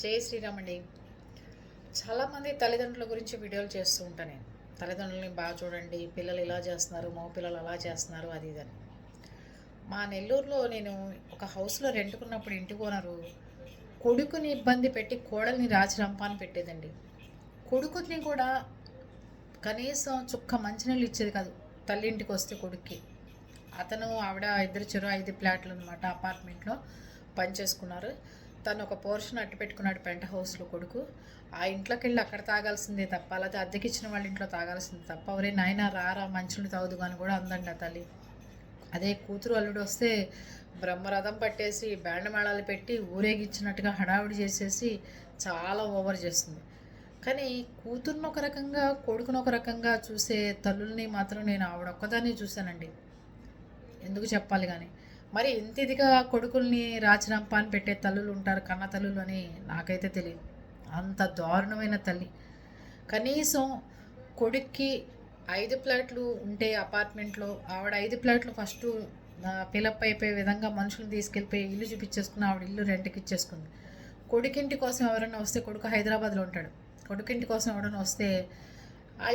జై శ్రీరామ్ అండి. చాలామంది తల్లిదండ్రుల గురించి వీడియోలు చేస్తూ ఉంటాను నేను. తల్లిదండ్రులని బాగా చూడండి, పిల్లలు ఇలా చేస్తున్నారు, మగ పిల్లలు అలా చేస్తున్నారు, అది ఇదని. మా నెల్లూరులో నేను ఒక హౌస్లో రెంట్కున్నప్పుడు ఇంటి ఓనరు కొడుకుని ఇబ్బంది పెట్టి కోడల్ని రాచి రంపాన్ని పెట్టేదండి. కొడుకుని కూడా కనీసం చుక్క మంచినీళ్ళు ఇచ్చేది కాదు తల్లింటికి వస్తే కొడుక్కి. అతను ఆవిడ ఇద్దరు చెరు 5 ఫ్లాట్లు అనమాట, అపార్ట్మెంట్లో పనిచేసుకున్నారు. తను ఒక పోర్షన్ అట్టు పెట్టుకున్నాడు పెంట్ హౌస్లో కొడుకు. ఆ ఇంట్లోకి వెళ్ళి అక్కడ తాగాల్సిందే తప్ప, అలాగే అద్దెకిచ్చిన వాళ్ళ ఇంట్లో తాగాల్సిందే తప్ప, ఒరే నాయన రారా మంచుని తాగుదు కానీ కూడా అందండి ఆ తల్లి. అదే కూతురు అల్లుడు వస్తే బ్రహ్మరథం పట్టేసి బ్యాండ్ పెట్టి ఊరేగించినట్టుగా హడావిడి చేసేసి చాలా ఓవర్ చేస్తుంది. కానీ కూతుర్ని ఒక రకంగా కొడుకుని ఒక రకంగా చూసే తల్లుల్ని మాత్రం నేను ఆవిడొక్కదాన్ని చూశానండి. ఎందుకు చెప్పాలి కానీ, మరి ఇంత ఇదిగా కొడుకుల్ని రాచిరంపాన్ని పెట్టే తల్లులు ఉంటారు, కన్న తల్లులు అని నాకైతే తెలియదు. అంత దారుణమైన తల్లి. కనీసం కొడుక్కి 5 ఫ్లాట్లు ఉంటే అపార్ట్మెంట్లో ఆవిడ 5 ఫ్లాట్లు ఫస్ట్ ఫిలప్ అయిపోయే విధంగా మనుషులు తీసుకెళ్ళిపోయి ఇల్లు చూపించేసుకుని ఆవిడ ఇల్లు రెంట్కి ఇచ్చేసుకుంది. కొడుకింటి కోసం ఎవరైనా వస్తే, కొడుకు హైదరాబాద్లో ఉంటాడు, కొడుకింటి కోసం ఎవరైనా వస్తే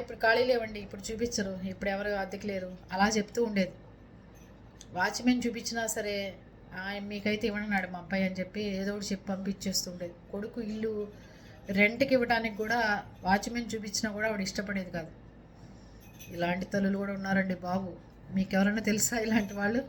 ఇప్పుడు ఖాళీ లేవండి, ఇప్పుడు చూపించరు, ఇప్పుడు ఎవరు అద్దెకి లేరు అలా చెప్తూ ఉండేది. వాచ్మెన్ చూపించినా సరే మీకైతే ఇవ్వనన్నాడు మా అబ్బాయి అని చెప్పి ఏదో ఒకటి చెప్పి పంపించేస్తుండేది. కొడుకు ఇల్లు రెంట్కి ఇవ్వడానికి కూడా వాచ్మెన్ చూపించినా కూడా ఆవిడ ఇష్టపడేది కాదు. ఇలాంటి తల్లులు కూడా ఉన్నారండి బాబు. మీకు ఎవరైనా తెలుసా ఇలాంటి వాళ్ళు?